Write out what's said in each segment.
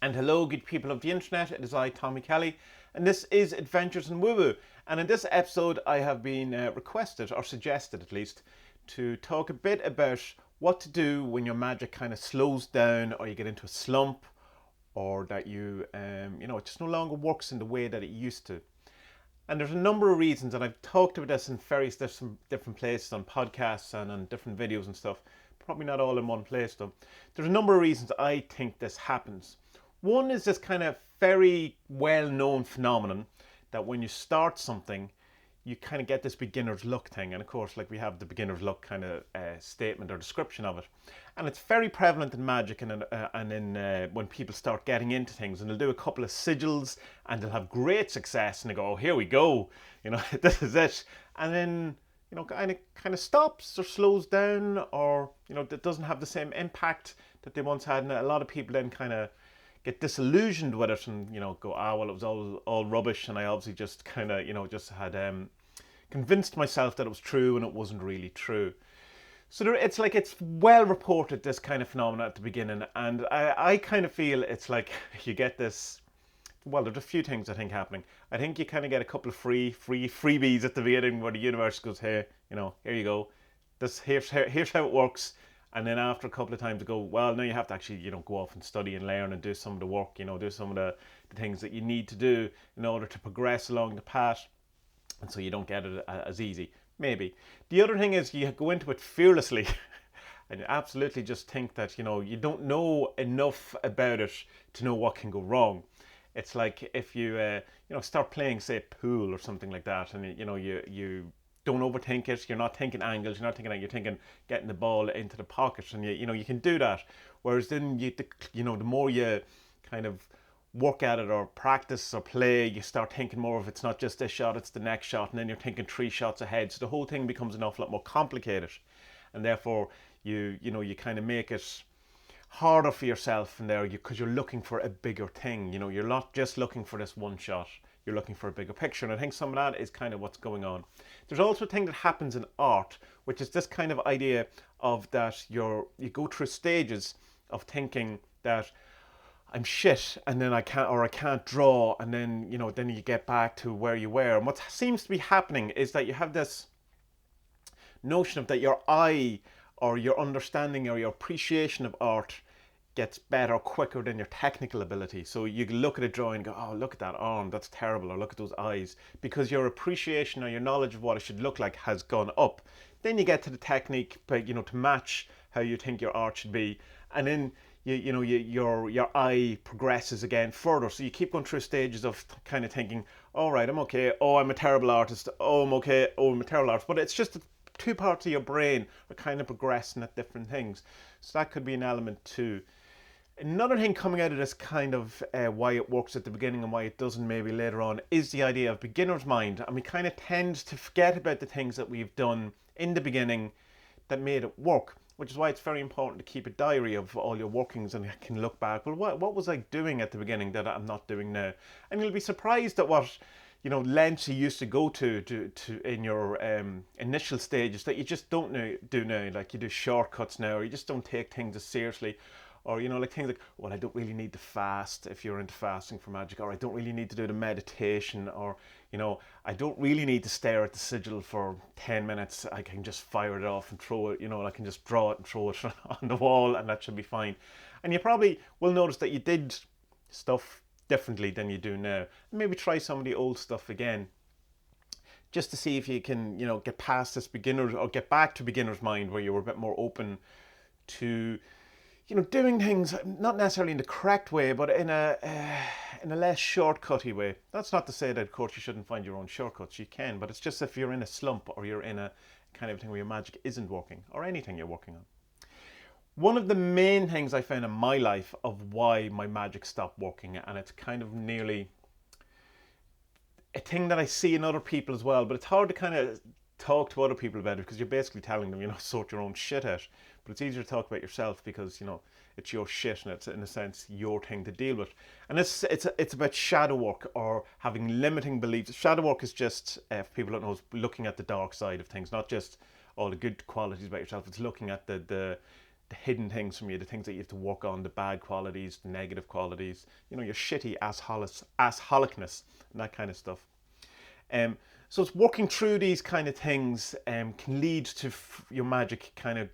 And hello, good people of the internet, it is I, Tommy Kelly, and this is Adventures in Woo Woo. And in this episode, I have been requested, or suggested at least, to talk a bit about what to do when your magic kind of slows down, or you get into a slump, or that it just no longer works in the way that it used to. And there's a number of reasons, and I've talked about this in various different places, on podcasts and on different videos and stuff. Probably not all in one place though. There's a number of reasons I think this happens. One is this kind of very well-known phenomenon that when you start something, you kind of get this beginner's luck thing. And of course, like, we have the beginner's luck kind of statement or description of it. And it's very prevalent in magic and in when people start getting into things. And they'll do a couple of sigils and they'll have great success. And they go, oh, here we go. This is it. And then, kind of stops or slows down, or, that doesn't have the same impact that they once had. And a lot of people then kind of get disillusioned with it and, go, well, it was all rubbish, and I obviously just kind of, just had convinced myself that it was true and it wasn't really true. So it's well reported, this kind of phenomenon at the beginning, and I kind of feel it's like you get this. Well, there's a few things I think happening. I think you kind of get a couple of freebies at the beginning where the universe goes, hey, here you go. Here's how it works. And then after a couple of times, go, well, now you have to actually, go off and study and learn and do some of the work, do some of the things that you need to do in order to progress along the path. And so you don't get it as easy, maybe. The other thing is you go into it fearlessly and you absolutely just think that, you don't know enough about it to know what can go wrong. It's like if you, start playing, say, pool or something like that, and, you don't overthink it. You're not thinking angles. You're not thinking that. You're thinking getting the ball into the pocket, and you can do that. Whereas then the more you kind of work at it or practice or play, you start thinking more of, it's not just this shot, it's the next shot, and then you're thinking 3 shots ahead. So the whole thing becomes an awful lot more complicated, and therefore you kind of make it harder for yourself in there, because you're looking for a bigger thing. You're not just looking for this one shot. You're looking for a bigger picture, and I think some of that is kind of what's going on. There's also a thing that happens in art, which is this kind of idea of that you go through stages of thinking that I'm shit, and then I can't draw, and then then you get back to where you were. And what seems to be happening is that you have this notion of that your eye or your understanding or your appreciation of art gets better quicker than your technical ability. So you look at a drawing and go, oh, look at that arm, that's terrible, or look at those eyes, because your appreciation or your knowledge of what it should look like has gone up. Then you get to the technique, to match how you think your art should be, and then your eye progresses again further. So you keep going through stages of kind of thinking, all right, I'm okay, oh, I'm a terrible artist, oh, I'm okay, oh, I'm a terrible artist. But it's just that 2 parts of your brain are kind of progressing at different things. So that could be an element too. Another thing coming out of this kind of why it works at the beginning and why it doesn't maybe later on is the idea of beginner's mind. And we kind of tend to forget about the things that we've done in the beginning that made it work, which is why it's very important to keep a diary of all your workings, and you can look back, well, what was I doing at the beginning that I'm not doing now? And you'll be surprised at what lengths you used to go to in your initial stages that you just don't do now. Like, you do shortcuts now, or you just don't take things as seriously. Or, like things like, well, I don't really need to fast if you're into fasting for magic, or I don't really need to do the meditation, or, I don't really need to stare at the sigil for 10 minutes. I can just fire it off and throw it, I can just draw it and throw it on the wall, and that should be fine. And you probably will notice that you did stuff differently than you do now. Maybe try some of the old stuff again, just to see if you can, get past this beginner, or get back to beginner's mind, where you were a bit more open to doing things not necessarily in the correct way, but in a less shortcutty way. That's not to say that, of course, you shouldn't find your own shortcuts. You can, but it's just if you're in a slump, or you're in a kind of thing where your magic isn't working, or anything you're working on. One of the main things I found in my life of why my magic stopped working, and it's kind of nearly a thing that I see in other people as well, but it's hard to kind of talk to other people about it, because you're basically telling them, sort your own shit out. But it's easier to talk about yourself, because it's your shit, and it's, in a sense, your thing to deal with. And it's about shadow work, or having limiting beliefs. Shadow work is just, for people who don't know, is looking at the dark side of things, not just all the good qualities about yourself. It's looking at the the hidden things from you, the things that you have to work on, the bad qualities, the negative qualities, your shitty assholicness and that kind of stuff. So it's working through these kind of things can lead to your magic kind of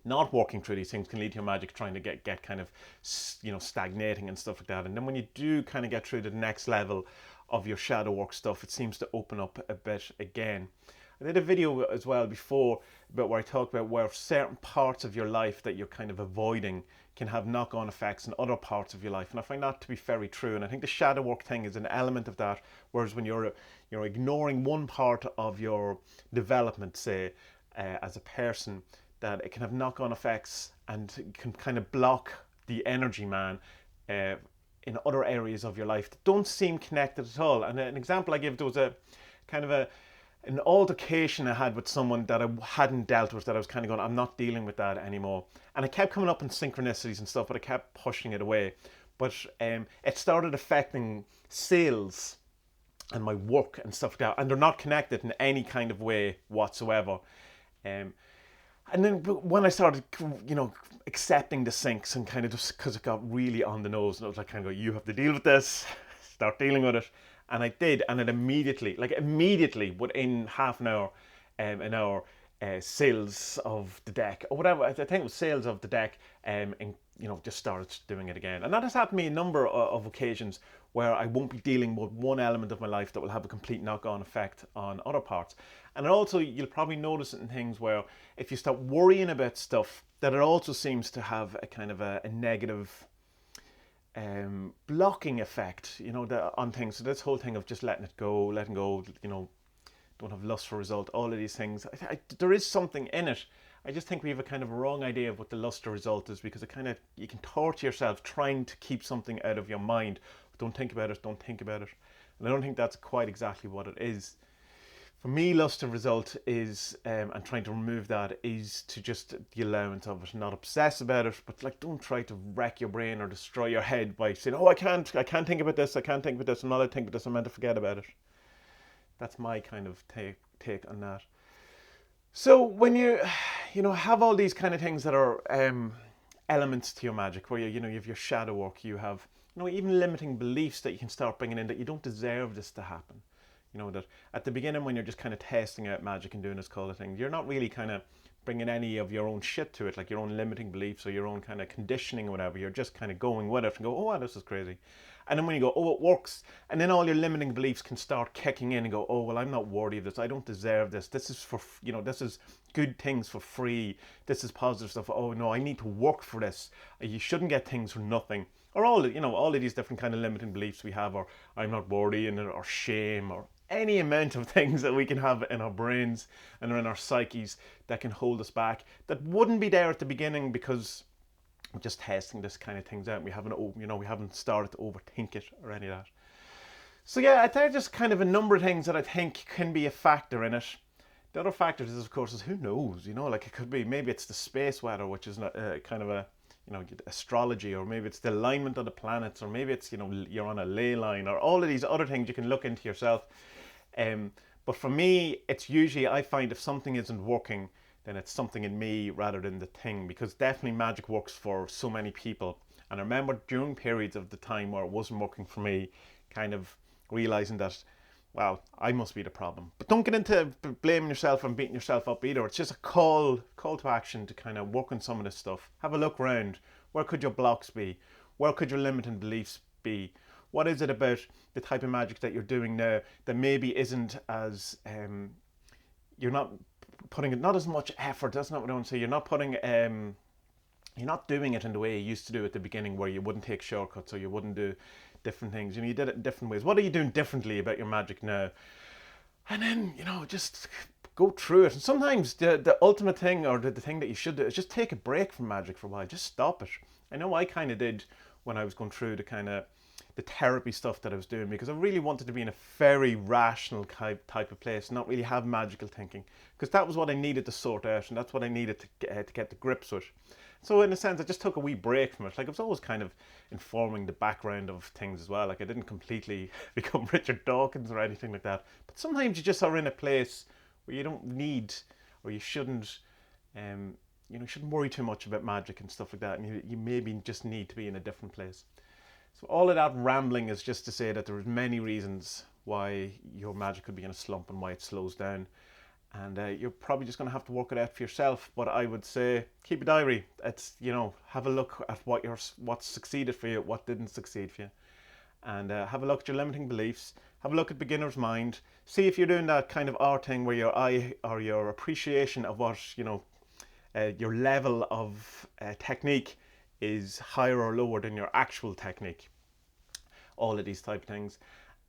not working through these things can lead to your magic trying to get kind of, stagnating and stuff like that. And then when you do kind of get through to the next level of your shadow work stuff, it seems to open up a bit again. I did a video as well before about where I talked about where certain parts of your life that you're kind of avoiding can have knock-on effects in other parts of your life, and I find that to be very true. And I think the shadow work thing is an element of that. Whereas when you're ignoring one part of your development, say as a person, that it can have knock-on effects and can kind of block the energy man in other areas of your life that don't seem connected at all. And an example I give, there was a kind of an altercation I had with someone that I hadn't dealt with, that I was kind of going, I'm not dealing with that anymore. And it kept coming up in synchronicities and stuff, but I kept pushing it away. But it started affecting sales and my work and stuff like that. And they're not connected in any kind of way whatsoever. And then when I started, accepting the syncs and kind of just because it got really on the nose, and I was like, kind of go, you have to deal with this, start dealing with it. And I did, and it immediately within half an hour, sales of the deck, or whatever, I think it was sales of the deck, and just started doing it again. And that has happened to me a number of occasions where I won't be dealing with one element of my life that will have a complete knock-on effect on other parts. And also, you'll probably notice it in things where if you start worrying about stuff, that it also seems to have a kind of a negative blocking effect, on things. So this whole thing of just letting go, don't have lust for result, all of these things. There is something in it. I just think we have a kind of wrong idea of what the lust or result is, because you can torture yourself trying to keep something out of your mind. Don't think about it, don't think about it. And I don't think that's quite exactly what it is. For me, lust of result is, and trying to remove that, is to just the allowance of it, not obsess about it, but don't try to wreck your brain or destroy your head by saying, oh, I can't think about this, I'm not allowed to think about this, I'm meant to forget about it. That's my kind of take on that. So when you have all these kind of things that are elements to your magic, where you have your shadow work, you have even limiting beliefs that you can start bringing in, that you don't deserve this to happen. That at the beginning, when you're just kind of testing out magic and doing this kind of thing, you're not really kind of bringing any of your own shit to it, like your own limiting beliefs or your own kind of conditioning or whatever. You're just kind of going with it and go, oh, wow, this is crazy. And then when you go, oh, it works, and then all your limiting beliefs can start kicking in and go, oh, well, I'm not worthy of this. I don't deserve this. This is for, this is good things for free. This is positive stuff. Oh, no, I need to work for this. You shouldn't get things for nothing. Or all of these different kind of limiting beliefs we have, or I'm not worthy, or shame, or any amount of things that we can have in our brains and in our psyches that can hold us back, that wouldn't be there at the beginning because we're just testing this kind of things out. We haven't started to overthink it or any of that. So yeah, there's just kind of a number of things that I think can be a factor in it. The other factor is, of course, is who knows, it could be, maybe it's the space weather, which is kind of a, astrology, or maybe it's the alignment of the planets, or maybe it's, you're on a ley line, or all of these other things you can look into yourself. But for me, it's usually, I find if something isn't working, then it's something in me rather than the thing, because definitely magic works for so many people. And I remember during periods of the time where it wasn't working for me, kind of realizing that, wow, I must be the problem. But don't get into blaming yourself and beating yourself up either. It's just a call to action to kind of work on some of this stuff. Have a look around. Where could your blocks be? Where could your limiting beliefs be? What is it about the type of magic that you're doing now that maybe isn't as, you're not putting not as much effort, that's not what I want to say, you're not putting, you're not doing it in the way you used to do at the beginning, where you wouldn't take shortcuts or you wouldn't do different things, you did it in different ways. What are you doing differently about your magic now? And then, just go through it. And sometimes the ultimate thing, or the thing that you should do, is just take a break from magic for a while, just stop it. I know I kind of did when I was going through the therapy stuff that I was doing, because I really wanted to be in a very rational type of place, not really have magical thinking, because that was what I needed to sort out, and that's what I needed to get the grips with. So in a sense, I just took a wee break from it. Like, I was always kind of informing the background of things as well. Like, I didn't completely become Richard Dawkins or anything like that. But sometimes you just are in a place where you don't need, or you shouldn't, you shouldn't worry too much about magic and stuff like that, and you maybe just need to be in a different place. So all of that rambling is just to say that there's many reasons why your magic could be in a slump and why it slows down. And you're probably just going to have to work it out for yourself. But I would say keep a diary. It's, have a look at what succeeded for you, what didn't succeed for you. And have a look at your limiting beliefs. Have a look at beginner's mind. See if you're doing that kind of art thing where your eye or your appreciation of what, your level of technique is higher or lower than your actual technique. All of these type of things.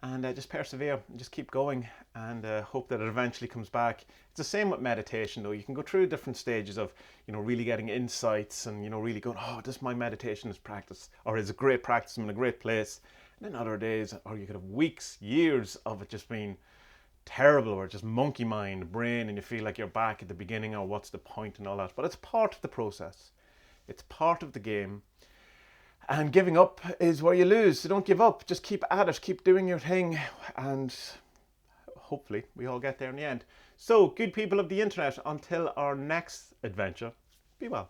And just persevere and just keep going and hope that it eventually comes back. It's the same with meditation though. You can go through different stages of, really getting insights and, really going, oh, this my meditation is practice or is a great practice. I'm in a great place. And then other days, or you could have weeks, years of it just being terrible or just monkey mind, brain, and you feel like you're back at the beginning or what's the point and all that. But it's part of the process. It's part of the game. And giving up is where you lose. So don't give up. Just keep at it. Keep doing your thing. And hopefully we all get there in the end. So, good people of the internet, until our next adventure, be well.